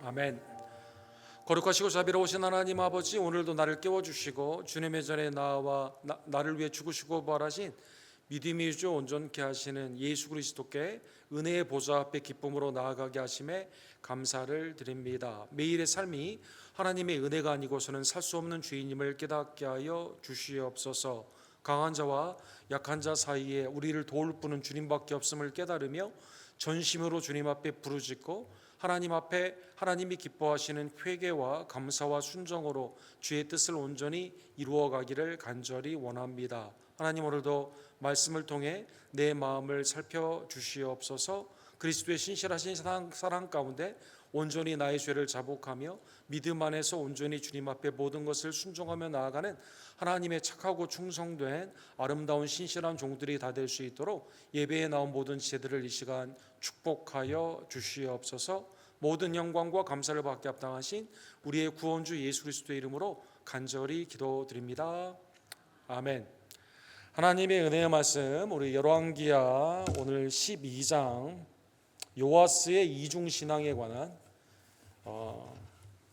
아멘. 거룩하시고 자비로우신 하나님 아버지, 오늘도 나를 깨워주시고 주님의 전에 나를 위해 죽으시고 부활하신 믿음의 주 온전케 하시는 예수 그리스도께 은혜의 보좌 앞에 기쁨으로 나아가게 하심에 감사를 드립니다. 매일의 삶이 하나님의 은혜가 아니고서는 살 수 없는 죄인임을 깨닫게 하여 주시옵소서. 강한 자와 약한 자 사이에 우리를 도울 분은 주님밖에 없음을 깨달으며 전심으로 주님 앞에 부르짖고 하나님 앞에 하나님이 기뻐하시는 회개와 감사와 순종으로 주의 뜻을 온전히 이루어 가기를 간절히 원합니다. 하나님, 오늘도 말씀을 통해 내 마음을 살펴 주시옵소서. 그리스도의 신실하신 사랑 가운데 온전히 나의 죄를 자복하며 믿음 안에서 온전히 주님 앞에 모든 것을 순종하며 나아가는 하나님의 착하고 충성된 아름다운 신실한 종들이 다 될 수 있도록 예배에 나온 모든 지체들을 이 시간 축복하여 주시옵소서. 모든 영광과 감사를 받게 합당하신 우리의 구원주 예수 그리스도의 이름으로 간절히 기도드립니다. 아멘. 하나님의 은혜의 말씀, 우리 열왕기하 오늘 12장 요아스의 이중신앙에 관한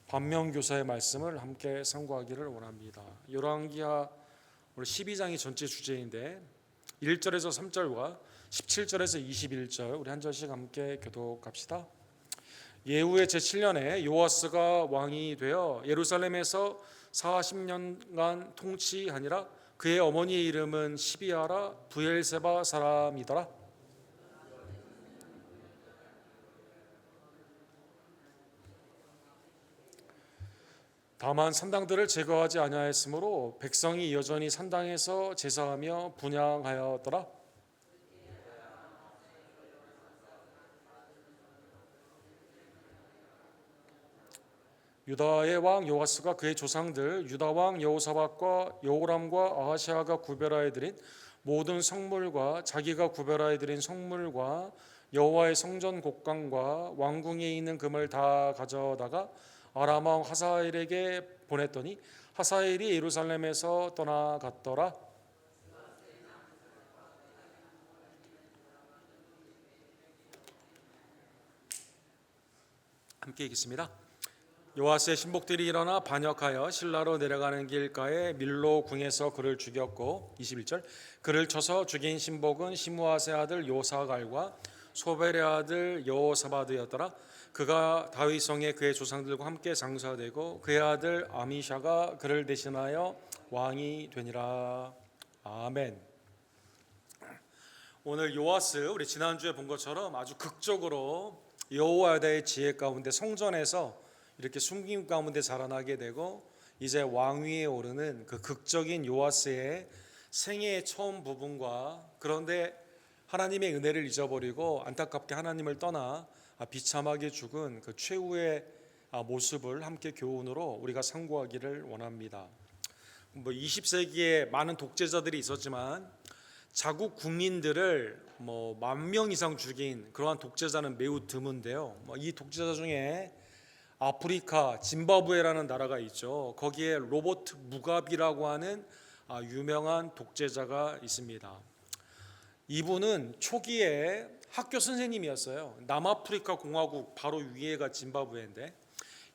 반면교사의 말씀을 함께 상고하기를 원합니다. 열왕기하 오늘 12장이 전체 주제인데 1절에서 3절과 17절에서 21절 우리 한 절씩 함께 교독합시다. 예후의 제7년에 요아스가 왕이 되어 예루살렘에서 40년간 통치하니라. 그의 어머니의 이름은 시비아라 브엘세바 사람이더라. 다만 산당들을 제거하지 아니하였으므로 백성이 여전히 산당에서 제사하며 분향하였더라. 유다의 왕 요아스가 그의 조상들 유다 왕 여호사밧과 여호람과 아하시아가 구별하여 드린 모든 성물과 자기가 구별하여 드린 성물과 여호와의 성전 곡간과 왕궁에 있는 금을 다 가져다가 아람 왕 하사엘에게 보냈더니 하사엘이 예루살렘에서 떠나갔더라. 함께 읽겠습니다. 요아스의 신복들이 일어나 반역하여 실라로 내려가는 길가에 밀로 궁에서 그를 죽였고 21절 그를 쳐서 죽인 신복은 시므아세 아들 요사갈과 소벨의 아들 여호사바드였더라. 그가 다윗성에 그의 조상들과 함께 장사되고 그의 아들 아미샤가 그를 대신하여 왕이 되니라. 아멘. 오늘 요아스, 우리 지난주에 본 것처럼 아주 극적으로 여호와의 지혜 가운데 성전에서 이렇게 숨김 가운데 자라나게 되고 이제 왕위에 오르는 그 극적인 요아스의 생애의 처음 부분과, 그런데 하나님의 은혜를 잊어버리고 안타깝게 하나님을 떠나 비참하게 죽은 그 최후의 모습을 함께 교훈으로 우리가 상고하기를 원합니다. 20세기에 많은 독재자들이 있었지만 자국 국민들을 10,000명 이상 죽인 그러한 독재자는 매우 드문데요. 이 독재자 중에 아프리카 짐바브웨라는 나라가 있죠. 거기에 로버트 무가비라고 하는 유명한 독재자가 있습니다. 이분은 초기에 학교 선생님이었어요. 남아프리카 공화국 바로 위에가 짐바브웨인데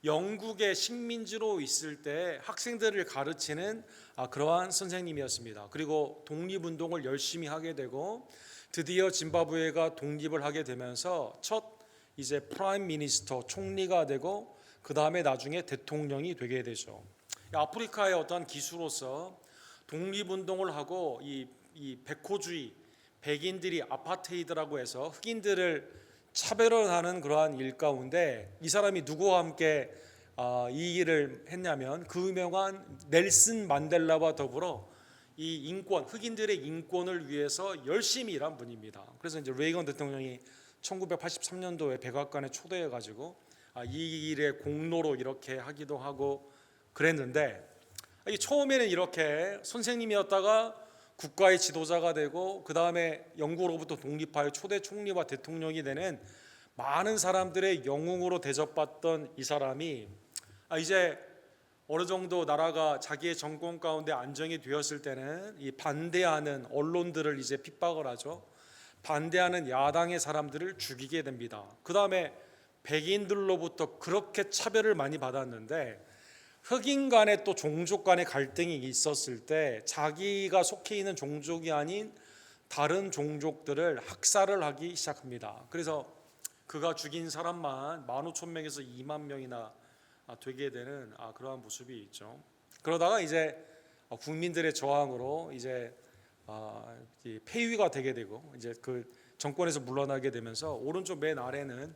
영국의 식민지로 있을 때 학생들을 가르치는 그러한 선생님이었습니다. 그리고 독립운동을 열심히 하게 되고 드디어 짐바브웨가 독립을 하게 되면서 첫 이제 프라임 미니스터 총리가 되고 그 다음에 나중에 대통령이 되게 되죠. 아프리카의 어떤 기수로서 독립운동을 하고 이 백호주의, 백인들이 아파테이드라고 해서 흑인들을 차별하는 그러한 일 가운데 이 사람이 누구와 함께 이 일을 했냐면 그 유명한 넬슨 만델라와 더불어 이 인권, 흑인들의 인권을 위해서 열심히 일한 분입니다. 그래서 이제 레이건 대통령이 1983년도에 백악관에 초대해 가지고 이 일의 공로로 이렇게 하기도 하고 그랬는데, 처음에는 이렇게 선생님이었다가 국가의 지도자가 되고 그 다음에 영국으로부터 독립하여 초대 총리와 대통령이 되는 많은 사람들의 영웅으로 대접받던 이 사람이 이제 어느 정도 나라가 자기의 정권 가운데 안정이 되었을 때는 이 반대하는 언론들을 이제 핍박을 하죠. 반대하는 야당의 사람들을 죽이게 됩니다. 그 다음에 백인들로부터 그렇게 차별을 많이 받았는데 흑인 간에 또 종족 간의 갈등이 있었을 때 자기가 속해 있는 종족이 아닌 다른 종족들을 학살을 하기 시작합니다. 그래서 그가 죽인 사람만 15,000명에서 2만 명이나 되게 되는 그러한 모습이 있죠. 그러다가 이제 국민들의 저항으로 이제 폐위가 되게 되고 이제 그 정권에서 물러나게 되면서 오른쪽 맨 아래는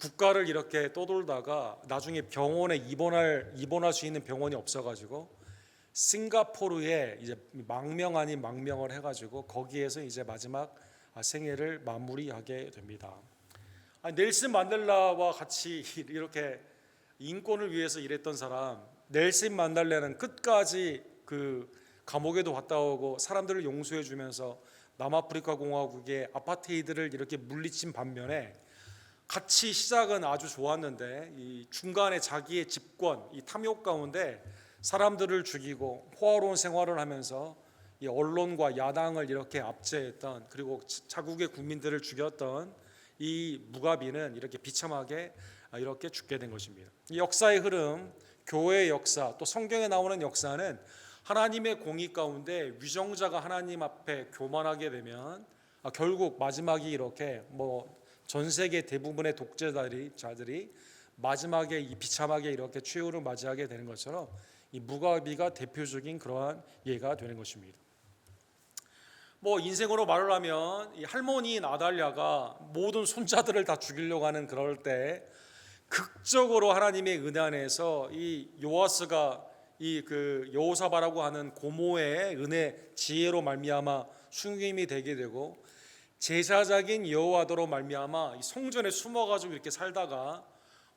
국가를 이렇게 떠돌다가 나중에 병원에 입원할 수 있는 병원이 없어가지고 싱가포르에 이제 망명 아닌 망명을 해가지고 거기에서 이제 마지막 생애를 마무리하게 됩니다. 넬슨 만델라와 같이 이렇게 인권을 위해서 일했던 사람, 넬슨 만델라는 끝까지 그 감옥에도 갔다 오고 사람들을 용서해 주면서 남아프리카 공화국의 아파테이드를 이렇게 물리친 반면에 같이 시작은 아주 좋았는데 이 중간에 자기의 집권, 이 탐욕 가운데 사람들을 죽이고 호화로운 생활을 하면서 이 언론과 야당을 이렇게 압제했던, 그리고 자국의 국민들을 죽였던 이 무가비는 이렇게 비참하게 이렇게 죽게 된 것입니다. 이 역사의 흐름, 교회의 역사, 또 성경에 나오는 역사는 하나님의 공의 가운데 위정자가 하나님 앞에 교만하게 되면 결국 마지막이 이렇게 전 세계 대부분의 독재자들이 마지막에 이 비참하게 이렇게 최후를 맞이하게 되는 것처럼 이 무가비가 대표적인 그러한 예가 되는 것입니다. 인생으로 말을 하면 이 할머니인 아달랴가 모든 손자들을 다 죽이려고 하는 그럴 때 극적으로 하나님의 은혜 안에서 이 요아스가 이 그 여호사바라고 하는 고모의 은혜 지혜로 말미암아 순임이 되게 되고, 제사장인 여호와더로 말미암아 성전에 숨어가지고 이렇게 살다가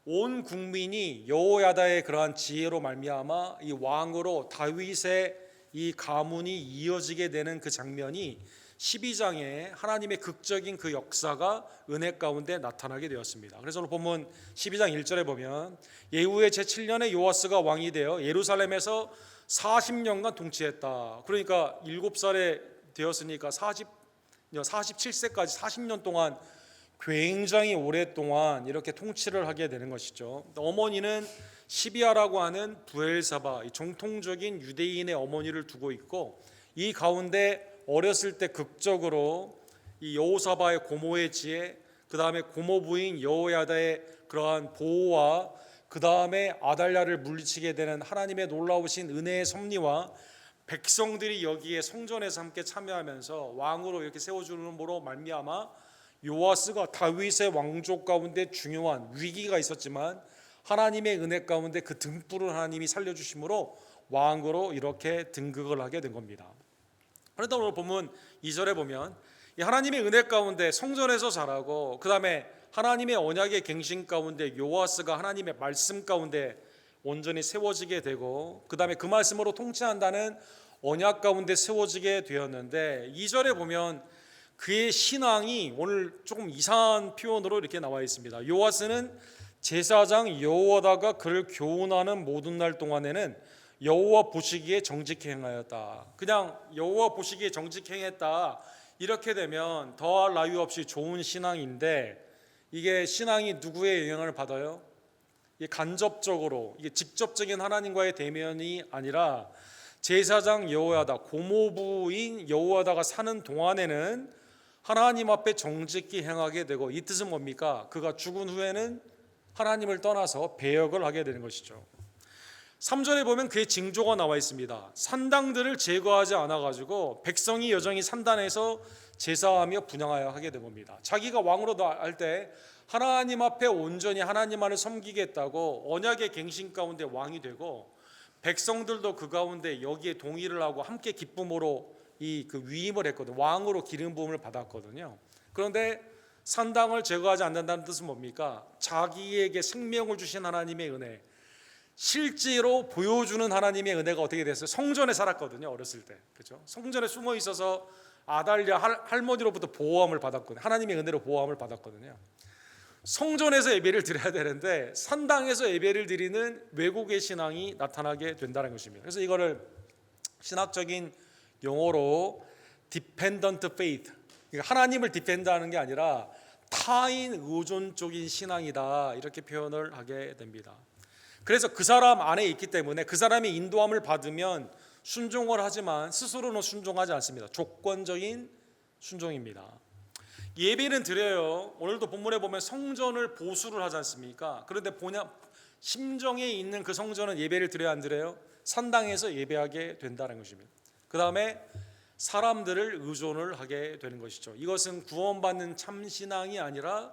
온 국민이 여호야다의 그러한 지혜로 말미암아 이 왕으로 다윗의 이 가문이 이어지게 되는 그 장면이 12장에 하나님의 극적인 그 역사가 은혜 가운데 나타나게 되었습니다. 그래서 오늘 본문 12장 1절에 보면 예후의 제7년에 요아스가 왕이 되어 예루살렘에서 40년간 통치했다. 그러니까 7살에 되었으니까 47세까지 40년 동안 굉장히 오랫동안 이렇게 통치를 하게 되는 것이죠. 어머니는 시비아라고 하는 부엘사바, 정통적인 유대인의 어머니를 두고 있고, 이 가운데 어렸을 때 극적으로 이 여호사바의 고모의 지혜, 그 다음에 고모부인 여호야다의 그러한 보호와 그 다음에 아달랴를 물리치게 되는 하나님의 놀라우신 은혜의 섭리와 백성들이 여기에 성전에서 함께 참여하면서 왕으로 이렇게 세워주는으로 말미암아 요아스가 다윗의 왕족 가운데 중요한 위기가 있었지만 하나님의 은혜 가운데 그 등불을 하나님이 살려주심으로 왕으로 이렇게 등극을 하게 된 겁니다. 그런데 오늘 본문 2절에 보면 이 하나님의 은혜 가운데 성전에서 자라고, 그 다음에 하나님의 언약의 갱신 가운데 요아스가 하나님의 말씀 가운데 온전히 세워지게 되고, 그 다음에 그 말씀으로 통치한다는 언약 가운데 세워지게 되었는데, 2절에 보면 그의 신앙이 오늘 조금 이상한 표현으로 이렇게 나와 있습니다. 요아스는 제사장 여호와다가 그를 교훈하는 모든 날 동안에는 여호와 보시기에 정직히 행하였다. 그냥 여호와 보시기에 정직히 행했다 이렇게 되면 더할 나위 없이 좋은 신앙인데, 이게 신앙이 누구의 영향을 받아요? 이게 간접적으로, 이게 직접적인 하나님과의 대면이 아니라 제사장 여호야다, 고모부인 여호야다가 사는 동안에는 하나님 앞에 정직히 행하게 되고, 이 뜻은 뭡니까? 그가 죽은 후에는 하나님을 떠나서 배역을 하게 되는 것이죠. 3절에 보면 그의 징조가 나와 있습니다. 산당들을 제거하지 않아가지고 백성이 여전히 산단에서 제사하며 분향하여 하게 된 겁니다. 자기가 왕으로 할 때 하나님 앞에 온전히 하나님만을 섬기겠다고 언약의 갱신 가운데 왕이 되고, 백성들도 그 가운데 여기에 동의를 하고 함께 기쁨으로 그 위임을 했거든요. 왕으로 기름 부음을 받았거든요. 그런데 산당을 제거하지 않는다는 뜻은 뭡니까? 자기에게 생명을 주신 하나님의 은혜, 실제로 보여주는 하나님의 은혜가 어떻게 됐어요? 성전에 살았거든요. 어렸을 때, 그렇죠? 성전에 숨어 있어서 아달랴 할머니로부터 보호함을 받았거든요. 하나님의 은혜로 보호함을 받았거든요. 성전에서 예배를 드려야 되는데 산당에서 예배를 드리는 왜곡의 신앙이 나타나게 된다는 것입니다. 그래서 이거를 신학적인 용어로 dependent faith, 하나님을 디펜드하는 게 아니라 타인 의존적인 신앙이다, 이렇게 표현을 하게 됩니다. 그래서 그 사람 안에 있기 때문에 그 사람이 인도함을 받으면 순종을 하지만 스스로는 순종하지 않습니다. 조건적인 순종입니다. 예배는 드려요. 오늘도 본문에 보면 성전을 보수를 하지 않습니까? 그런데 심정에 있는 그 성전은 예배를 드려야 안 드려요? 산당에서 예배하게 된다는 것입니다. 그 다음에 사람들을 의존을 하게 되는 것이죠. 이것은 구원받는 참신앙이 아니라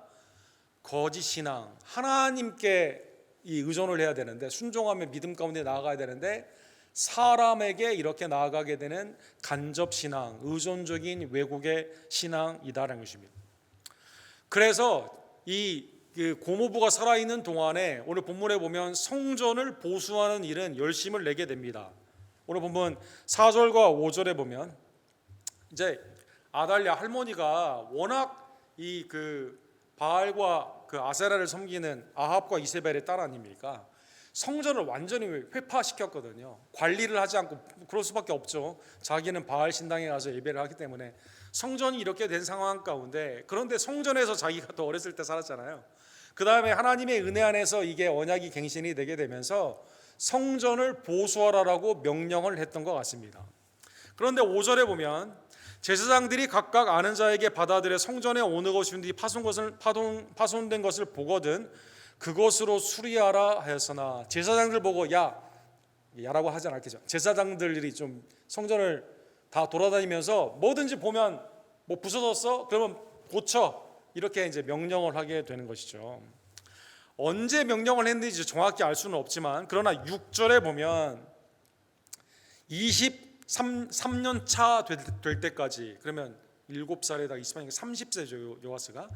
거짓신앙, 하나님께 이 의존을 해야 되는데, 순종하며 믿음 가운데 나아가야 되는데 사람에게 이렇게 나아가게 되는 간접신앙, 의존적인 왜곡의 신앙이다라는 것입니다. 그래서 이 고모부가 살아있는 동안에 오늘 본문에 보면 성전을 보수하는 일은 열심을 내게 됩니다. 오늘 본문 4절과 5절에 보면 이제 아달랴 할머니가 워낙 이 바알과 아세라를 섬기는 아합과 이세벨의 딸 아닙니까? 성전을 완전히 회파시켰거든요. 관리를 하지 않고 그럴 수밖에 없죠. 자기는 바알 신당에 가서 예배를 하기 때문에. 성전이 이렇게 된 상황 가운데, 그런데 성전에서 자기가 또 어렸을 때 살았잖아요. 그 다음에 하나님의 은혜 안에서 이게 언약이 갱신이 되게 되면서 성전을 보수하라라고 명령을 했던 것 같습니다. 그런데 5절에 보면 제사장들이 각각 아는 자에게 받아들여 성전에 어느 것인지 파손된 것을 보거든 그것으로 수리하라 하였으나, 제사장들 보고 야라고 하지 않았겠죠. 제사장들이 좀 성전을 다 돌아다니면서 뭐든지 보면 뭐 부서졌어? 그러면 고쳐, 이렇게 이제 명령을 하게 되는 것이죠. 언제 명령을 했는지 정확히 알 수는 없지만, 그러나 6절에 보면 23년 차 될 때까지, 그러면 7살에다 20살이니까 30세죠 요아스가.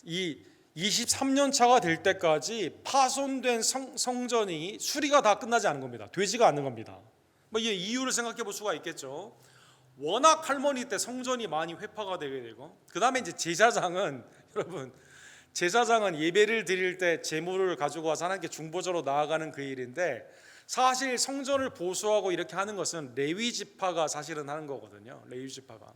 이 23년 차가 될 때까지 파손된 성전이 수리가 다 끝나지 않은 겁니다. 되지가 않는 겁니다. 뭐 이 이유를 생각해 볼 수가 있겠죠. 워낙 할머니 때 성전이 많이 회파가 되게 되고, 그 다음에 이제 제사장은 여러분, 제사장은 예배를 드릴 때 제물을 가지고 와서 하나님께 중보자로 나아가는 그 일인데, 사실 성전을 보수하고 이렇게 하는 것은 레위 지파가 사실은 하는 거거든요. 레위 지파가.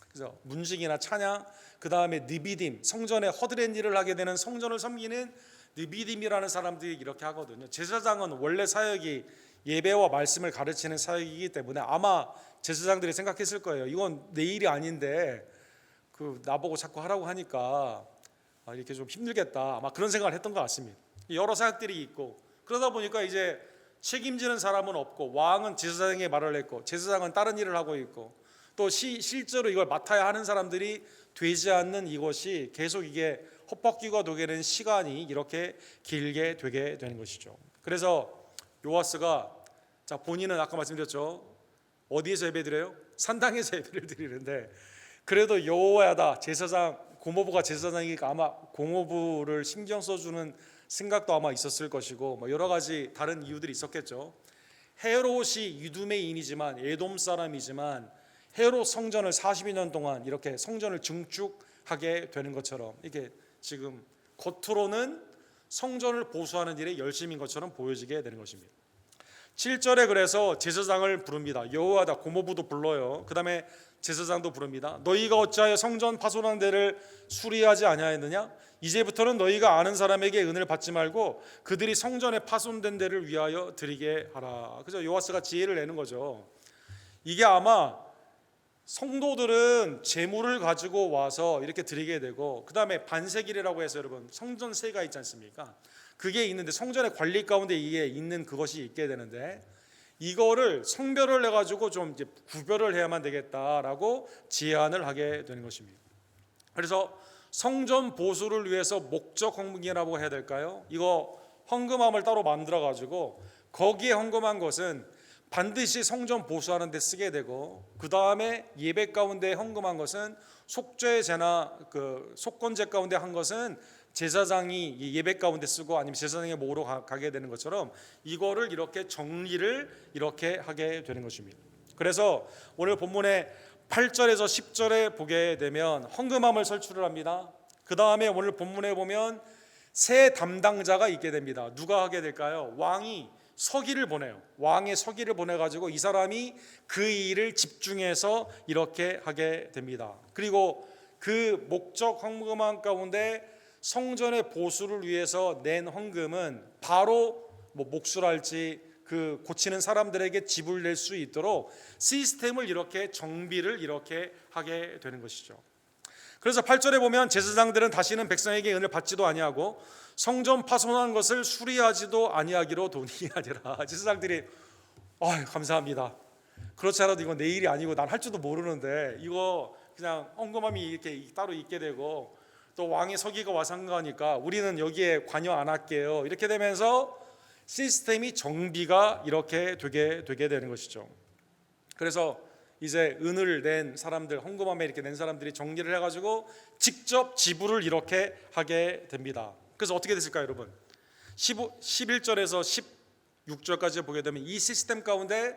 그래서 문식이나 찬양, 그 다음에 느비딤, 성전에 허드렛 일을 하게 되는 성전을 섬기는 느비딤이라는 사람들이 이렇게 하거든요. 제사장은 원래 사역이 예배와 말씀을 가르치는 사역이기 때문에 아마 제사장들이 생각했을 거예요. 이건 내 일이 아닌데 나보고 자꾸 하라고 하니까 이렇게 좀 힘들겠다, 아마 그런 생각을 했던 것 같습니다. 여러 사역들이 있고, 그러다 보니까 이제 책임지는 사람은 없고, 왕은 제사장의 말을 했고, 제사장은 다른 일을 하고 있고, 또 실제로 이걸 맡아야 하는 사람들이 되지 않는 이것이 계속 이게 헛바퀴가 되게 되는 시간이 이렇게 길게 되게 되는 것이죠. 그래서 요아스가 본인은 아까 말씀드렸죠. 어디에서 예배드려요? 산당에서 예배를 드리는데, 그래도 여호야다 제사장, 고모부가 제사장이니까 아마 고모부를 신경 써주는 생각도 아마 있었을 것이고, 뭐 여러 가지 다른 이유들이 있었겠죠. 헤롯이 유두메인이지만 에돔 사람이지만 헤롯 성전을 42년 동안 이렇게 성전을 증축하게 되는 것처럼, 이게 지금 겉으로는 성전을 보수하는 일에 열심인 것처럼 보여지게 되는 것입니다. 7절에 그래서 제사장을 부릅니다. 여호와다, 고모부도 불러요. 그 다음에 제사장도 부릅니다. 너희가 어찌하여 성전 파손한 데를 수리하지 아니하였느냐? 이제부터는 너희가 아는 사람에게 은혜를 받지 말고 그들이 성전에 파손된 데를 위하여 드리게 하라. 그래서 요아스가 지혜를 내는 거죠. 이게 아마 성도들은 제물을 가지고 와서 이렇게 드리게 되고, 그 다음에 반세길이라고 해서 여러분 성전세가 있지 않습니까? 그게 있는데 성전의 관리 가운데 이게 있는 그것이 있게 되는데, 이거를 성별을 해가지고 좀 이제 구별을 해야만 되겠다라고 제안을 하게 되는 것입니다. 그래서 성전 보수를 위해서 목적 헌금이라고 해야 될까요? 이거 헌금함을 따로 만들어 가지고 거기에 헌금한 것은 반드시 성전 보수하는 데 쓰게 되고, 그 다음에 예배 가운데 헌금한 것은 속죄제나 속건제 가운데 한 것은 제사장이 예배 가운데 쓰고 아니면 제사장의 목으로 가게 되는 것처럼 이거를 이렇게 정리를 이렇게 하게 되는 것입니다. 그래서 오늘 본문의 8절에서 10절에 보게 되면 헌금함을 설치를 합니다. 그 다음에 오늘 본문에 보면 세 담당자가 있게 됩니다. 누가 하게 될까요? 왕이 서기를 보내요. 왕의 서기를 보내가지고 이 사람이 그 일을 집중해서 이렇게 하게 됩니다. 그리고 그 목적 헌금함 가운데 성전의 보수를 위해서 낸 헌금은 바로 뭐 목수랄지 그 고치는 사람들에게 지불될 수 있도록 시스템을 이렇게 정비를 이렇게 하게 되는 것이죠. 그래서 8절에 보면 제사장들은 다시는 백성에게 은을 받지도 아니하고 성전 파손한 것을 수리하지도 아니하기로 동의하니라. 제사장들이 감사합니다. 그렇지 않아도 이건 내 일이 아니고 난 할 줄도 모르는데 이거 그냥 헌금함이 이렇게 따로 있게 되고 또 왕의 서기가 와서 한 거니까 우리는 여기에 관여 안 할게요. 이렇게 되면서 시스템이 정비가 이렇게 되게 되는 것이죠. 그래서 이제 은을 낸 사람들, 헌금함에 이렇게 낸 사람들이 정리를 해가지고 직접 지불을 이렇게 하게 됩니다. 그래서 어떻게 됐을까요, 여러분? 11절에서 16절까지 보게 되면 이 시스템 가운데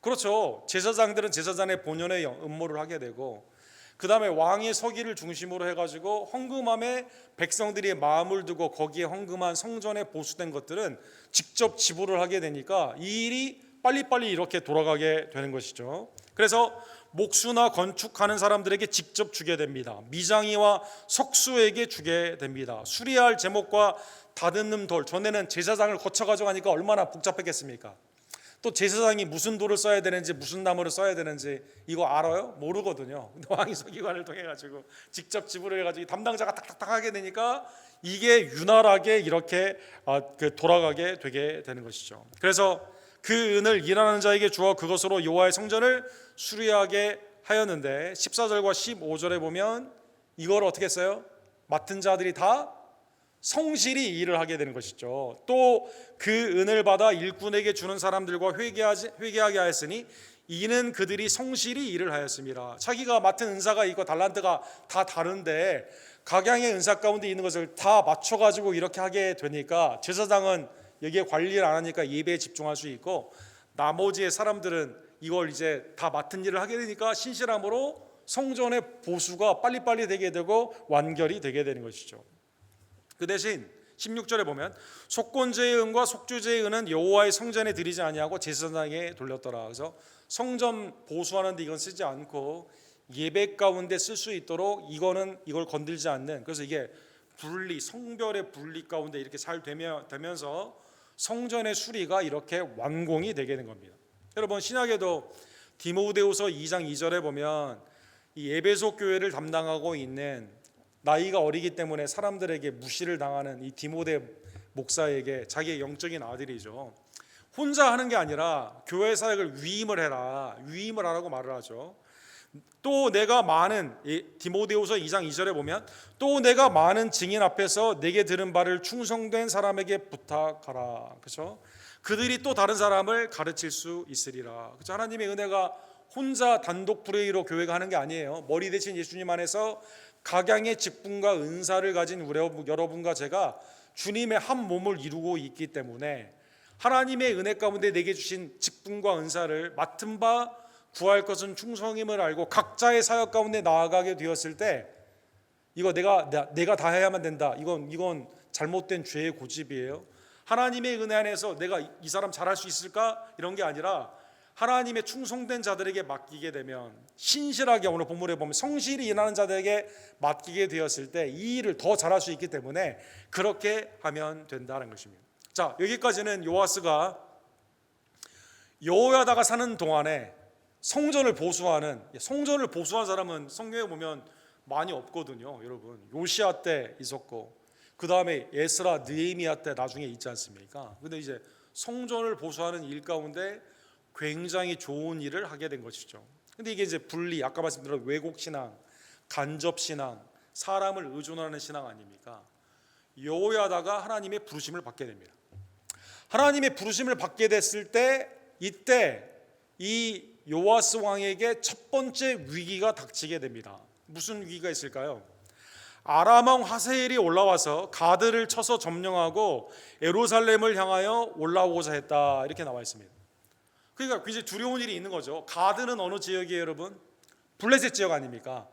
그렇죠. 제사장들은 제사장의 본연의 음모를 하게 되고 그 다음에 왕의 서기를 중심으로 해가지고 헌금함에 백성들이 마음을 두고 거기에 헌금한 성전에 보수된 것들은 직접 지불을 하게 되니까 이 일이 빨리빨리 이렇게 돌아가게 되는 것이죠. 그래서 목수나 건축하는 사람들에게 직접 주게 됩니다. 미장이와 석수에게 주게 됩니다. 수리할 제목과 다듬는 돌, 전에는 제사장을 거쳐가지고 하니까 얼마나 복잡했겠습니까? 또 제사장이 무슨 돌을 써야 되는지 무슨 나무를 써야 되는지 이거 알아요? 모르거든요. 근데 왕이 서기관을 통해 가지고 직접 지불을 해가지고 담당자가 탁탁탁 하게 되니까 이게 윤활하게 이렇게 돌아가게 되게 되는 것이죠. 그래서 그 은을 일하는 자에게 주어 그것으로 여호와의 성전을 수리하게 하였는데 14절과 15절에 보면 이걸 어떻게 했어요? 맡은 자들이 다 성실히 일을 하게 되는 것이죠. 또 그 은을 받아 일꾼에게 주는 사람들과 회개하게 하였으니 이는 그들이 성실히 일을 하였습니다. 자기가 맡은 은사가 있고 달란트가 다 다른데 각양의 은사 가운데 있는 것을 다 맞춰가지고 이렇게 하게 되니까 제사장은 여기에 관리를 안 하니까 예배에 집중할 수 있고 나머지의 사람들은 이걸 이제 다 맡은 일을 하게 되니까 신실함으로 성전의 보수가 빨리빨리 되게 되고 완결이 되게 되는 것이죠. 그 대신 16절에 보면 속건제의 은과 속주제의 은은 여호와의 성전에 드리지 아니하고 제사장에게 돌렸더라. 그래서 성전 보수하는데 이건 쓰지 않고 예배 가운데 쓸 수 있도록 이걸 건들지 않는, 그래서 이게 분리, 성별의 분리 가운데 이렇게 잘 되면서 성전의 수리가 이렇게 완공이 되게 된 겁니다. 여러분 신약에도 디모데후서 2장 2절에 보면 이 에베소 교회를 담당하고 있는 나이가 어리기 때문에 사람들에게 무시를 당하는 이 디모데 목사에게 자기의 영적인 아들이죠. 혼자 하는 게 아니라 교회 사역을 위임을 해라, 위임을 하라고 말을 하죠. 또 내가 많은, 디모데후서 2장 2절에 보면 또 내가 많은 증인 앞에서 내게 들은 바를 충성된 사람에게 부탁하라. 그렇죠? 그들이 또 다른 사람을 가르칠 수 있으리라. 그렇죠? 하나님의 은혜가 혼자 단독 플레이로 교회가 하는 게 아니에요. 머리 대신 예수님 안에서 각양의 직분과 은사를 가진 여러분과 제가 주님의 한 몸을 이루고 있기 때문에 하나님의 은혜 가운데 내게 주신 직분과 은사를 맡은 바 구할 것은 충성임을 알고 각자의 사역 가운데 나아가게 되었을 때 이거 내가 다 해야만 된다. 이건 잘못된 죄의 고집이에요. 하나님의 은혜 안에서 내가 이 사람 잘할 수 있을까? 이런 게 아니라 하나님의 충성된 자들에게 맡기게 되면 신실하게, 오늘 본문에 보면 성실히 일하는 자들에게 맡기게 되었을 때 이 일을 더 잘할 수 있기 때문에 그렇게 하면 된다는 것입니다. 자, 여기까지는 요아스가 여호야다가 사는 동안에 성전을 보수한 사람은 성경에 보면 많이 없거든요. 여러분 요시야 때 있었고 그 다음에 에스라, 느헤미야 때 나중에 있지 않습니까? 근데 이제 성전을 보수하는 일 가운데 굉장히 좋은 일을 하게 된 것이죠. 근데 이게 이제 분리, 아까 말씀드린 왜곡 신앙, 간접 신앙, 사람을 의존하는 신앙 아닙니까? 여호야다가 하나님의 부르심을 받게 됩니다. 하나님의 부르심을 받게 됐을 때 이때 이 요아스 왕에게 첫 번째 위기가 닥치게 됩니다. 무슨 위기가 있을까요? 아람 왕 하세엘이 올라와서 가드를 쳐서 점령하고 예루살렘을 향하여 올라오고자 했다, 이렇게 나와 있습니다. 그러니까 굉장히 두려운 일이 있는 거죠. 가드는 어느 지역이에요, 여러분? 블레셋 지역 아닙니까?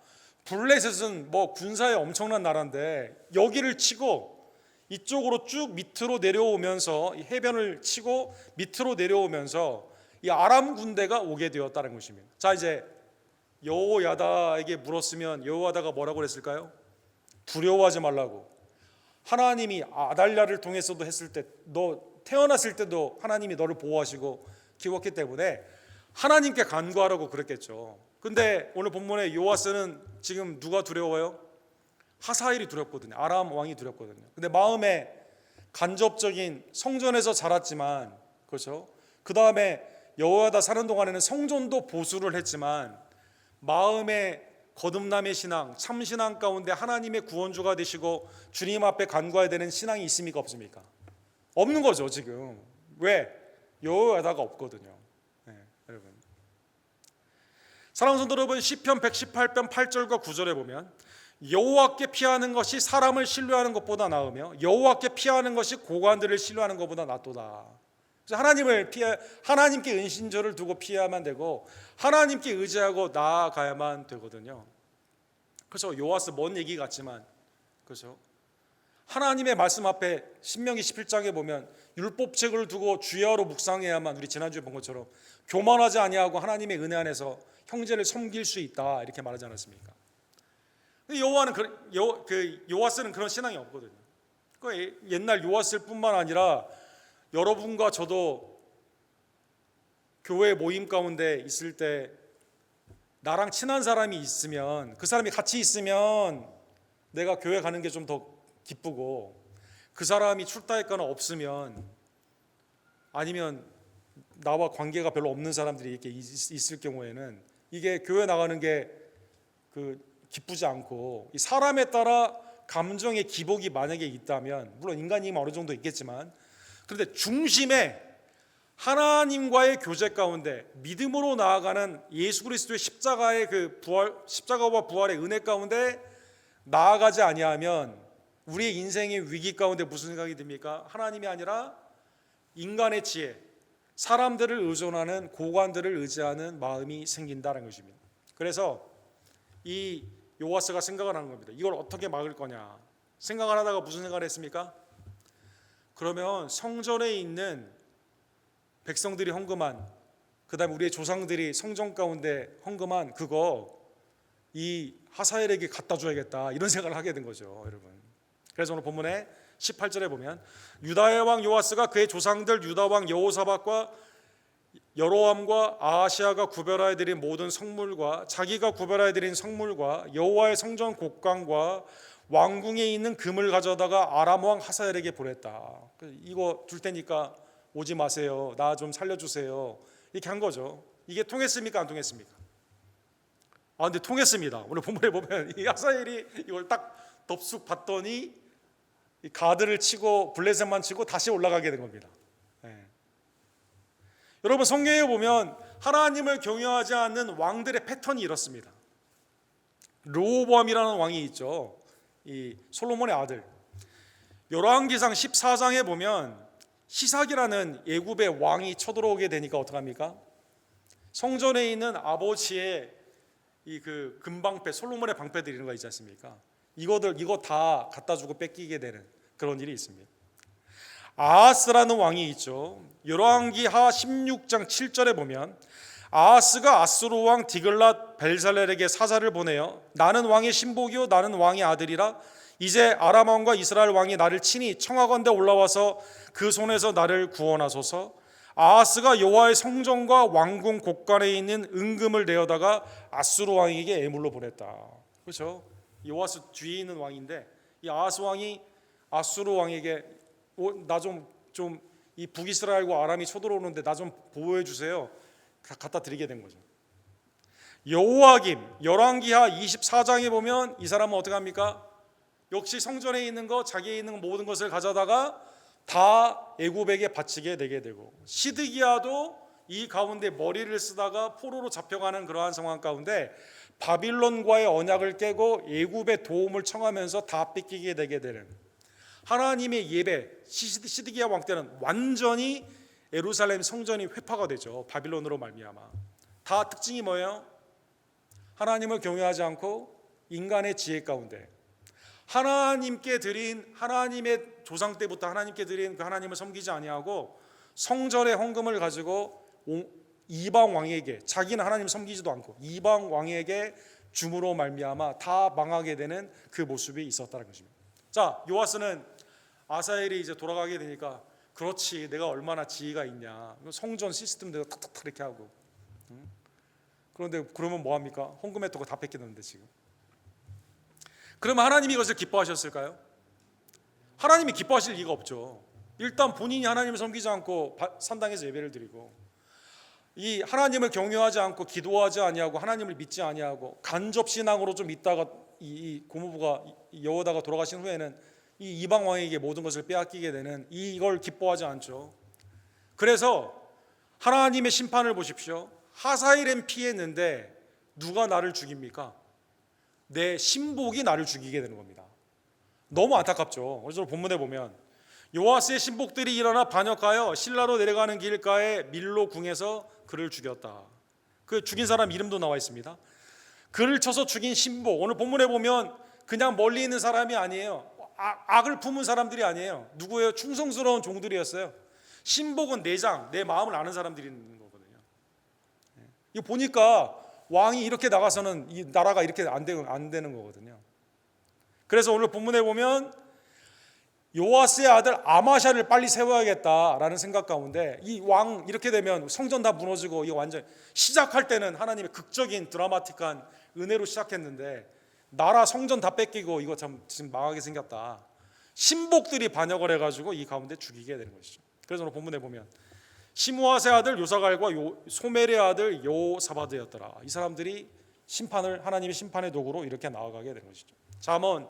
블레셋은 뭐 군사에 엄청난 나라인데 여기를 치고 이쪽으로 쭉 밑으로 내려오면서 해변을 치고 밑으로 내려오면서 이 아람 군대가 오게 되었다는 것입니다. 자, 이제 여호야다에게 물었으면 여호야다가 뭐라고 그랬을까요? 두려워하지 말라고. 하나님이 아달랴를 통해서도 했을 때, 너 태어났을 때도 하나님이 너를 보호하시고 키웠기 때문에 하나님께 간구하라고 그랬겠죠. 근데 오늘 본문에 요아스는 지금 누가 두려워요? 하사엘이 두렵거든요. 아람 왕이 두렵거든요. 근데 마음에 간접적인, 성전에서 자랐지만, 그렇죠? 그 다음에 여호야다 사는 동안에는 성전도 보수를 했지만 마음의 거듭남의 신앙, 참 신앙 가운데 하나님의 구원주가 되시고 주님 앞에 간구해야 되는 신앙이 있습니까, 없습니까? 없는 거죠 지금. 왜? 여호야다가 없거든요. 네, 여러분. 사랑하는 성도 여러분, 시편 118편 8절과 9절에 보면 여호와께 피하는 것이 사람을 신뢰하는 것보다 나으며 여호와께 피하는 것이 고관들을 신뢰하는 것보다 낫도다. 그래서 하나님께 은신처를 두고 피해야만 되고 하나님께 의지하고 나아가야만 되거든요. 그래서 요아스 먼 얘기 같지만, 그렇죠? 하나님의 말씀 앞에 신명기 17장에 보면 율법책을 두고 주야로 묵상해야만, 우리 지난주에 본 것처럼 교만하지 아니하고 하나님의 은혜 안에서 형제를 섬길 수 있다, 이렇게 말하지 않았습니까? 요아스는 그런 신앙이 없거든요. 옛날 요아스일 뿐만 아니라 여러분과 저도 교회 모임 가운데 있을 때 나랑 친한 사람이 있으면, 그 사람이 같이 있으면 내가 교회 가는 게 좀 더 기쁘고, 그 사람이 출타했거나 없으면, 아니면 나와 관계가 별로 없는 사람들이 이렇게 있을 경우에는 이게 교회 나가는 게 기쁘지 않고, 이 사람에 따라 감정의 기복이 만약에 있다면, 물론 인간이면 어느 정도 있겠지만, 그런데 중심에 하나님과의 교제 가운데 믿음으로 나아가는 예수 그리스도의 십자가의 십자가와 부활의 은혜 가운데 나아가지 아니하면 우리의 인생의 위기 가운데 무슨 생각이 듭니까? 하나님이 아니라 인간의 지혜, 사람들을 의존하는, 고관들을 의지하는 마음이 생긴다는 것입니다. 그래서 이 요아스가 생각을 하는 겁니다. 이걸 어떻게 막을 거냐 생각을 하다가 무슨 생각을 했습니까? 그러면 성전에 있는 백성들이 헌금한, 그 다음에 우리의 조상들이 성전 가운데 헌금한 그거 이 하사엘에게 갖다 줘야겠다, 이런 생각을 하게 된 거죠, 여러분. 그래서 오늘 본문에 18절에 보면 유다의 왕 요아스가 그의 조상들 유다 왕 여호사밧과 여로함과 아하시아가 구별하여 드린 모든 성물과 자기가 오별하여 드린 성물과 여호와의 성전 곡관과 왕궁에 있는 금을 가져다가 아람 왕 하사엘에게 보냈다. 이거 줄 테니까 오지 마세요, 나 좀 살려주세요, 이렇게 한 거죠. 이게 통했습니까, 안 통했습니까? 근데 통했습니다. 오늘 본문에 보면 이 하사엘이 이걸 딱 덥숙 봤더니 이 가드를 치고 블레셋만 치고 다시 올라가게 된 겁니다. 여러분, 성경에 보면 하나님을 경외하지 않는 왕들의 패턴이 이렇습니다. 르호보암이라는 왕이 있죠. 이 솔로몬의 아들. 열왕기상 14장에 보면 시삭이라는 애굽의 왕이 쳐들어오게 되니까 어떡합니까? 성전에 있는 아버지의 이 금방패, 솔로몬의 방패들 이런 거 있지 않습니까? 이거 다 갖다 주고 뺏기게 되는 그런 일이 있습니다. 아하스라는 왕이 있죠. 열왕기하 16장 7절에 보면 아하스가 아수르 왕 디글랏 벨살렐에게 사자를 보내어 나는 왕의 신복이요 나는 왕의 아들이라 이제 아람 왕과 이스라엘 왕이 나를 치니 청하건대 올라와서 그 손에서 나를 구원하소서. 아하스가 여호와의 성전과 왕궁 곡관에 있는 은금을 내어다가 아수르 왕에게 애물로 보냈다. 그렇죠? 요아스 뒤에 있는 왕인데 이 아하스 왕이 아수르 왕에게 나 좀 이 북이스라엘과 아람이 쳐들어오는데 나 좀 보호해 주세요, 갖다 드리게 된 거죠. 여호야김 열왕기하 24장에 보면 이 사람은 어떻게 합니까? 역시 성전에 있는 것, 자기에 있는 모든 것을 가져다가 다 애굽에게 바치게 되게 되고, 시드기야도 이 가운데 머리를 쓰다가 포로로 잡혀가는 그러한 상황 가운데 바빌론과의 언약을 깨고 애굽의 도움을 청하면서 다 뺏기게 되게 되는, 하나님의 예배, 시드기야 왕 때는 완전히 예루살렘 성전이 회파가 되죠. 바빌론으로 말미암아. 다 특징이 뭐예요? 하나님을 경외하지 않고 인간의 지혜 가운데 하나님께 드린, 하나님의 조상 때부터 하나님께 드린 그 하나님을 섬기지 아니하고 성전의 헌금을 가지고 이방 왕에게, 자기는 하나님 섬기지도 않고 이방 왕에게 줌으로 말미암아 다 망하게 되는 그 모습이 있었다는 것입니다. 자, 요아스는 아사엘이 이제 돌아가게 되니까 그렇지, 내가 얼마나 지혜가 있냐, 성전 시스템대로 탁탁탁 이렇게 하고, 그런데 그러면 뭐 합니까? 헌금에 또 다 뺏기는데 지금. 그러면 하나님이 이것을 기뻐하셨을까요? 하나님이 기뻐하실 리가 없죠. 일단 본인이 하나님을 섬기지 않고 산당에서 예배를 드리고, 이 하나님을 경외하지 않고 기도하지 아니하고 하나님을 믿지 아니하고 간접 신앙으로 좀 있다가 이 고모부가 여호다가 돌아가신 후에는 이 이방 왕에게 모든 것을 빼앗기게 되는, 이걸 기뻐하지 않죠. 그래서 하나님의 심판을 보십시오. 하사엘은 피했는데 누가 나를 죽입니까? 내 신복이 나를 죽이게 되는 겁니다. 너무 안타깝죠. 그래서 본문에 보면 요아스의 신복들이 일어나 반역하여 실라로 내려가는 길가에 밀로 궁에서 그를 죽였다. 그 죽인 사람 이름도 나와 있습니다. 그를 쳐서 죽인 신복, 오늘 본문에 보면 그냥 멀리 있는 사람이 아니에요. 악을 품은 사람들이 아니에요. 누구예요? 충성스러운 종들이었어요. 신복은 내장, 내 마음을 아는 사람들이 있는 거거든요. 이거 보니까 왕이 이렇게 나가서는 이 나라가 이렇게 안 되는 거거든요. 그래서 오늘 본문에 보면 요아스의 아들 아마샤를 빨리 세워야겠다라는 생각 가운데, 이 왕 이렇게 되면 성전 다 무너지고, 이거 완전 시작할 때는 하나님의 극적인 드라마틱한 은혜로 시작했는데 나라 성전 다 뺏기고 이거 참 지금 망하게 생겼다. 신복들이 반역을 해가지고 이 가운데 죽이게 되는 것이죠. 그래서 오늘 본문에 보면 시므아스의 아들 요사갈과 소멜의 아들 요사바드였더라. 이 사람들이 하나님의 심판의 도구로 이렇게 나아가게 되는 것이죠. 잠언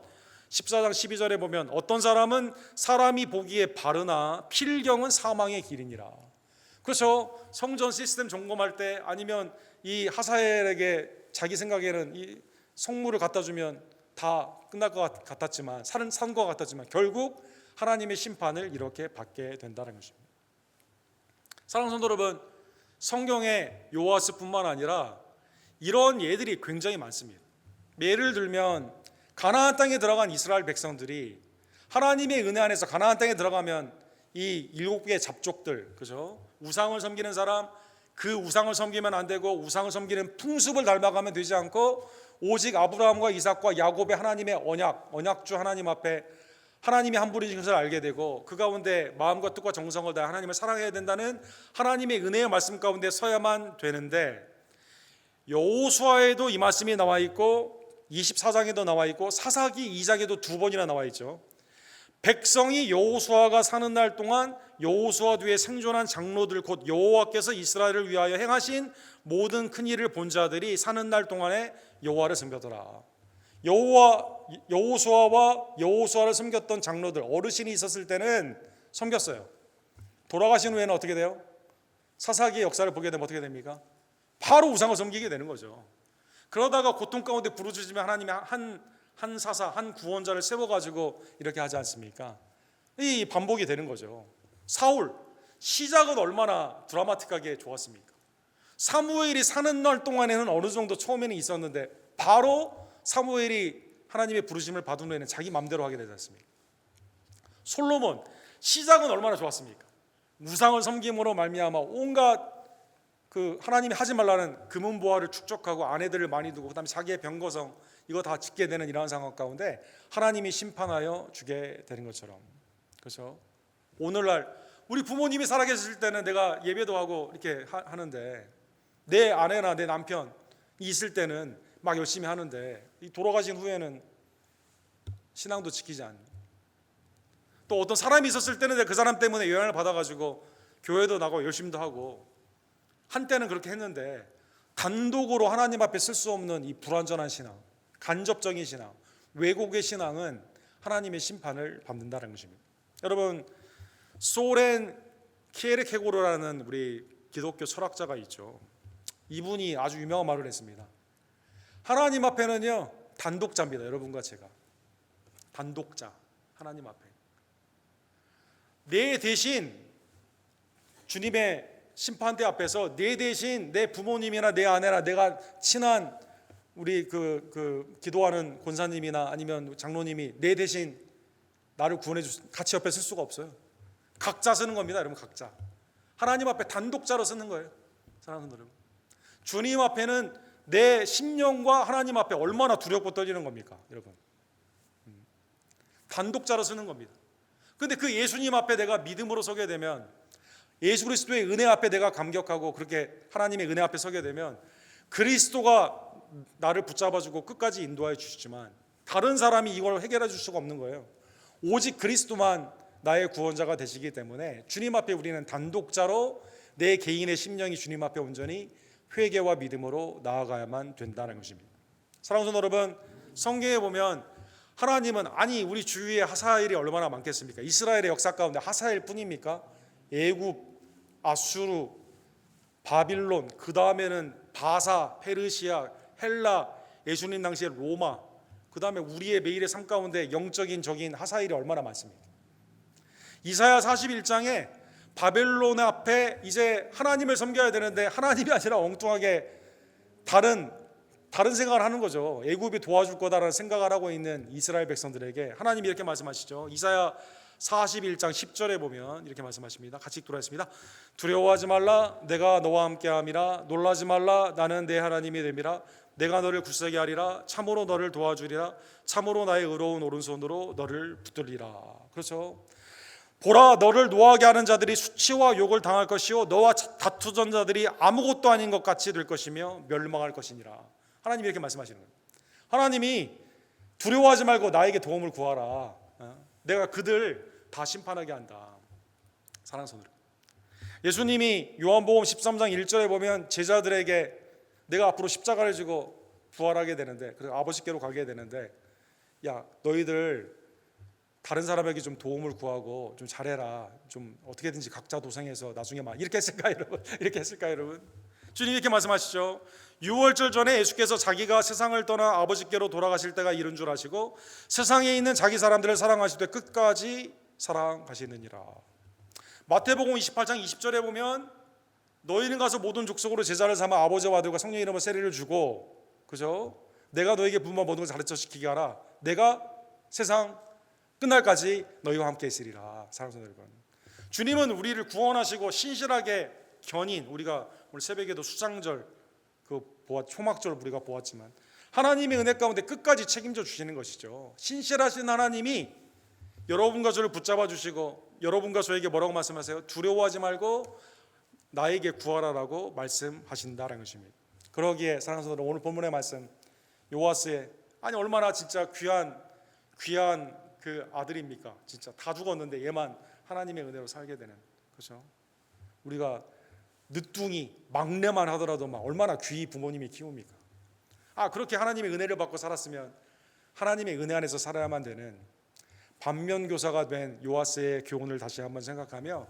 14장 12절에 보면 어떤 사람은 사람이 보기에 바르나 필경은 사망의 길이니라. 그렇죠. 성전 시스템 점검할 때, 아니면 이 하사엘에게 자기 생각에는 이 성물을 갖다 주면 다 끝날 것 같았지만, 산 것 같았지만 결국 하나님의 심판을 이렇게 받게 된다는 것입니다. 사랑하는 성도 여러분, 성경에 요아스뿐만 아니라 이런 예들이 굉장히 많습니다. 예를 들면 가나안 땅에 들어간 이스라엘 백성들이 하나님의 은혜 안에서 가나안 땅에 들어가면 이 7개의 잡족들, 그죠? 우상을 섬기는 사람, 그 우상을 섬기면 안 되고 우상을 섬기는 풍습을 닮아가면 되지 않고 오직 아브라함과 이삭과 야곱의 하나님의 언약주 하나님 앞에 하나님이 한 분이신 것을 알게 되고, 그 가운데 마음과 뜻과 정성을 다해 하나님을 사랑해야 된다는 하나님의 은혜의 말씀 가운데 서야만 되는데, 여호수아에도 이 말씀이 나와 있고 24장에도 나와 있고 사사기 2장에도 2번이나 나와 있죠. 백성이 여호수아가 사는 날 동안 여호수아 뒤에 생존한 장로들, 곧 여호와께서 이스라엘을 위하여 행하신 모든 큰 일을 본 자들이 사는 날 동안에 여호와를 섬겼더라. 여호수아와 여호수아를 섬겼던 장로들, 어르신이 있었을 때는 섬겼어요. 돌아가신 후에는 어떻게 돼요? 사사기의 역사를 보게 되면 어떻게 됩니까? 바로 우상을 섬기게 되는 거죠. 그러다가 고통 가운데 부르짖으면 하나님이 한 사사, 한 구원자를 세워가지고 이렇게 하지 않습니까? 이 반복이 되는 거죠. 사울, 시작은 얼마나 드라마틱하게 좋았습니까? 사무엘이 사는 날 동안에는 어느 정도 처음에는 있었는데 바로 사무엘이 하나님의 부르심을 받은 후에는 자기 마음대로 하게 되지 않습니까? 솔로몬, 시작은 얼마나 좋았습니까? 우상을 섬김으로 말미암아 온갖 그 하나님이 하지 말라는 금은보화를 축적하고 아내들을 많이 두고 그다음에 자기의 병거성 이거 다 짓게 되는 이러한 상황 가운데 하나님이 심판하여 주게 되는 것처럼, 그렇죠? 오늘날 우리 부모님이 살아계실 때는 내가 예배도 하고 이렇게 하는데, 내 아내나 내 남편이 있을 때는 막 열심히 하는데, 이 돌아가신 후에는 신앙도 지키지 않는, 또 어떤 사람이 있었을 때는 그 사람 때문에 영향을 받아가지고 교회도 나가고 열심히도 하고, 한때는 그렇게 했는데 단독으로 하나님 앞에 쓸 수 없는 이 불완전한 신앙, 간접적인 신앙, 왜곡의 신앙은 하나님의 심판을 받는다는 것입니다. 여러분, 소렌 키에르케고르라는 우리 기독교 철학자가 있죠. 이분이 아주 유명한 말을 했습니다. 하나님 앞에는요 단독자입니다. 여러분과 제가 단독자, 하나님 앞에 내 대신 주님의 심판대 앞에서 내 대신 내 부모님이나 내 아내나 내가 친한 우리 기도하는 권사님이나 아니면 장로님이 내 대신 나를 구원해 같이 옆에 쓸 수가 없어요. 각자 쓰는 겁니다, 여러분. 각자 하나님 앞에 단독자로 쓰는 거예요. 사랑하는 여러분, 주님 앞에는 내 심령과 하나님 앞에 얼마나 두렵고 떨리는 겁니까, 여러분? 단독자로 서는 겁니다. 근데 그 예수님 앞에 내가 믿음으로 서게 되면, 예수 그리스도의 은혜 앞에 내가 감격하고 그렇게 하나님의 은혜 앞에 서게 되면, 그리스도가 나를 붙잡아주고 끝까지 인도하여 주시지만 다른 사람이 이걸 해결해 줄 수가 없는 거예요. 오직 그리스도만 나의 구원자가 되시기 때문에 주님 앞에 우리는 단독자로 내 개인의 심령이 주님 앞에 온전히 회개와 믿음으로 나아가야만 된다는 것입니다. 사랑하는 여러분, 성경에 보면 하나님은, 아니 우리 주위에 하사엘이 얼마나 많겠습니까? 이스라엘의 역사 가운데 하사엘 뿐입니까? 애굽, 아수르, 바빌론, 그 다음에는 바사, 페르시아, 헬라, 예수님 당시에 로마, 그 다음에 우리의 매일의 삶 가운데 영적인 적인 하사엘이 얼마나 많습니까? 이사야 41장에 바벨론 앞에 이제 하나님을 섬겨야 되는데 하나님이 아니라 엉뚱하게 다른 생각을 하는 거죠. 애굽이 도와줄 거다라는 생각을 하고 있는 이스라엘 백성들에게 하나님이 이렇게 말씀하시죠. 이사야 41장 10절에 보면 이렇게 말씀하십니다. 같이 읽도록 두려워하지 말라, 내가 너와 함께함이라. 놀라지 말라, 나는 내 하나님이 됨이라. 내가 너를 굳세게 하리라. 참으로 너를 도와주리라. 참으로 나의 의로운 오른손으로 너를 붙들리라. 그렇죠. 보라, 너를 노하게 하는 자들이 수치와 욕을 당할 것이요 너와 다투던 자들이 아무것도 아닌 것 같이 될 것이며 멸망할 것이니라. 하나님이 이렇게 말씀하시는 거예요. 하나님이 두려워하지 말고 나에게 도움을 구하라. 내가 그들 다 심판하게 한다. 사랑하는 성도들, 예수님이 요한복음 13장 1절에 보면 제자들에게 내가 앞으로 십자가를 지고 부활하게 되는데, 그래서 아버지께로 가게 되는데, 야 너희들 다른 사람에게 좀 도움을 구하고 좀 잘해라. 좀 어떻게든지 각자 도생해서 나중에 막 이렇게 했을까요, 여러분? 이렇게 했을까요, 여러분? 주님이 이렇게 말씀하시죠. 6월절 전에 예수께서 자기가 세상을 떠나 아버지께로 돌아가실 때가 이른 줄 아시고 세상에 있는 자기 사람들을 사랑하실 때 끝까지 사랑하시느니라. 마태복음 28장 20절에 보면 너희는 가서 모든 족속으로 제자를 삼아 아버지와 아들과 성령의 이름으로 세례를 주고, 그죠? 내가 너에게 부모와 모든 것을 가르쳐 시키게 하라. 내가 세상 끝날까지 너희와 함께 있으리라. 사랑하는 여러분, 주님은 우리를 구원하시고 신실하게 견인, 우리가 오늘 새벽에도 수장절 초막절 우리가 보았지만 하나님의 은혜 가운데 끝까지 책임져 주시는 것이죠. 신실하신 하나님이 여러분과 저를 붙잡아 주시고 여러분과 저에게 뭐라고 말씀하세요? 두려워하지 말고 나에게 구하라라고 말씀하신다는 것입니다. 그러기에 사랑하는 성도들, 오늘 본문의 말씀 요아스의, 아니 얼마나 진짜 귀한 그 아들입니까? 진짜 다 죽었는데 얘만 하나님의 은혜로 살게 되는, 그렇죠? 우리가 늦둥이 막내만 하더라도 막 얼마나 귀히 부모님이 키웁니까? 그렇게 하나님의 은혜를 받고 살았으면 하나님의 은혜 안에서 살아야만 되는 반면교사가 된 요아스의 교훈을 다시 한번 생각하며,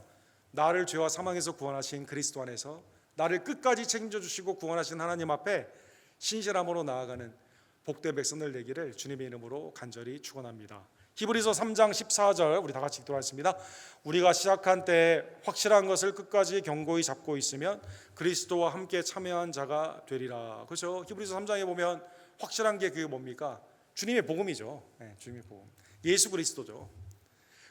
나를 죄와 사망에서 구원하신 그리스도 안에서 나를 끝까지 책임져 주시고 구원하신 하나님 앞에 신실함으로 나아가는 복된 백성들 되기를 주님의 이름으로 간절히 축원합니다. 히브리서 3장 14절 우리 다 같이 읽도록 하겠습니다. 우리가 시작한 때에 확실한 것을 끝까지 견고히 잡고 있으면 그리스도와 함께 참여한 자가 되리라. 그렇죠? 히브리서 3장에 보면 확실한 게 그게 뭡니까? 주님의 복음이죠. 주님의 복음, 예수 그리스도죠.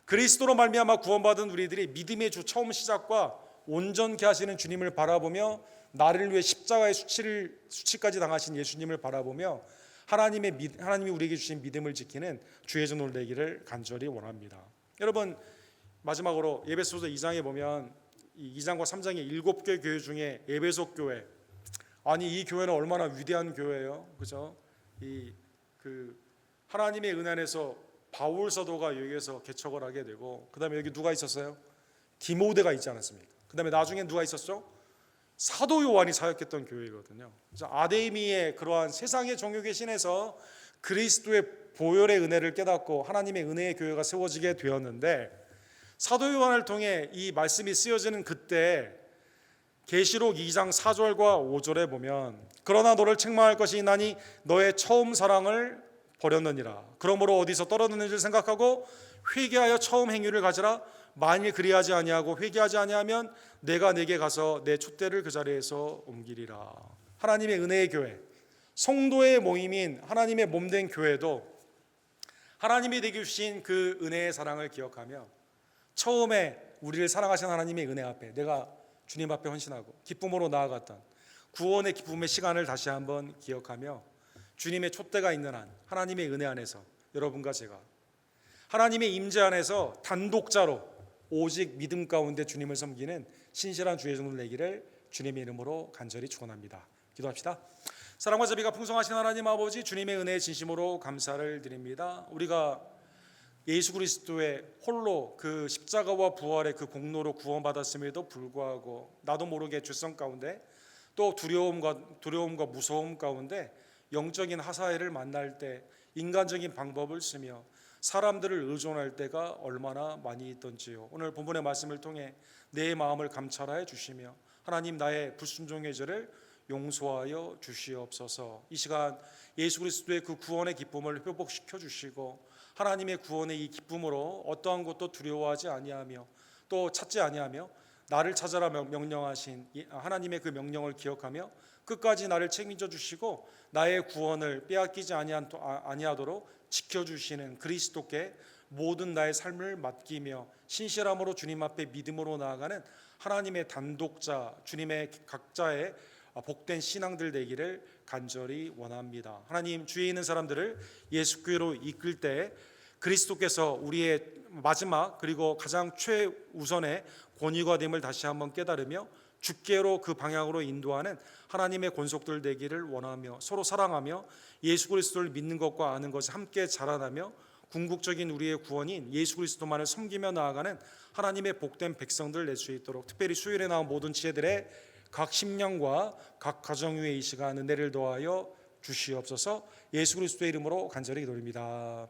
그리스도로 말미암아 구원받은 우리들이 믿음의 주 처음 시작과 온전케 하시는 주님을 바라보며, 나를 위해 십자가의 수치까지 당하신 예수님을 바라보며 하나님이 우리에게 주신 믿음을 지키는 주의 종들 되기를 간절히 원합니다. 여러분, 마지막으로 에베소서 2장에 보면 이 2장과 3장의 7개 교회 중에 에베소 교회, 아니 이 교회는 얼마나 위대한 교회예요, 그죠? 하나님의 은혜 안에서 바울 사도가 여기에서 개척을 하게 되고, 그 다음에 여기 누가 있었어요? 디모데가 있지 않았습니까? 그 다음에 나중에 누가 있었죠? 사도 요한이 사역했던 교회거든요. 아데미의 그러한 세상의 정욕의 신에서 그리스도의 보혈의 은혜를 깨닫고 하나님의 은혜의 교회가 세워지게 되었는데, 사도 요한을 통해 이 말씀이 쓰여지는 그때 계시록 2장 4절과 5절에 보면, 그러나 너를 책망할 것이 있나니 너의 처음 사랑을 버렸느니라. 그러므로 어디서 떨어졌는지를 생각하고 회개하여 처음 행위를 가지라. 만일 그리하지 아니하고 회개하지 아니하면 내가 내게 가서 내 촛대를 그 자리에서 옮기리라. 하나님의 은혜의 교회, 성도의 모임인 하나님의 몸된 교회도 하나님이 내게 주신 그 은혜의 사랑을 기억하며 처음에 우리를 사랑하신 하나님의 은혜 앞에 내가 주님 앞에 헌신하고 기쁨으로 나아갔던 구원의 기쁨의 시간을 다시 한번 기억하며 주님의 촛대가 있는 한 하나님의 은혜 안에서 여러분과 제가 하나님의 임재 안에서 단독자로 오직 믿음 가운데 주님을 섬기는 신실한 주의 종들 되기를 주님의 이름으로 간절히 축원합니다. 기도합시다. 사랑과 자비가 풍성하신 하나님 아버지, 주님의 은혜에 진심으로 감사를 드립니다. 우리가 예수 그리스도의 홀로 그 십자가와 부활의 그 공로로 구원받았음에도 불구하고 나도 모르게 죄성 가운데 또 두려움과 무서움 가운데 영적인 하사회를 만날 때 인간적인 방법을 쓰며 사람들을 의존할 때가 얼마나 많이 있던지요. 오늘 본문의 말씀을 통해 내 마음을 감찰하여 주시며 하나님 나의 불순종의 죄를 용서하여 주시옵소서. 이 시간 예수 그리스도의 그 구원의 기쁨을 회복시켜 주시고 하나님의 구원의 이 기쁨으로 어떠한 것도 두려워하지 아니하며 또 찾지 아니하며 나를 찾아라 명령하신 하나님의 그 명령을 기억하며 끝까지 나를 책임져 주시고 나의 구원을 빼앗기지 아니하도록 지켜주시는 그리스도께 모든 나의 삶을 맡기며 신실함으로 주님 앞에 믿음으로 나아가는 하나님의 단독자 주님의 각자의 복된 신앙들 되기를 간절히 원합니다. 하나님, 주위에 있는 사람들을 예수께로 이끌 때 그리스도께서 우리의 마지막 그리고 가장 최우선의 권위가 됨을 다시 한번 깨달으며 주께로 그 방향으로 인도하는 하나님의 권속들 되기를 원하며 서로 사랑하며 예수 그리스도를 믿는 것과 아는 것이 함께 자라나며 궁극적인 우리의 구원인 예수 그리스도만을 섬기며 나아가는 하나님의 복된 백성들 낼 수 있도록 특별히 수요일에 나온 모든 지혜들의 각 심령과 각 가정 위에 이 시간 은혜를 더하여 주시옵소서. 예수 그리스도의 이름으로 간절히 기도드립니다.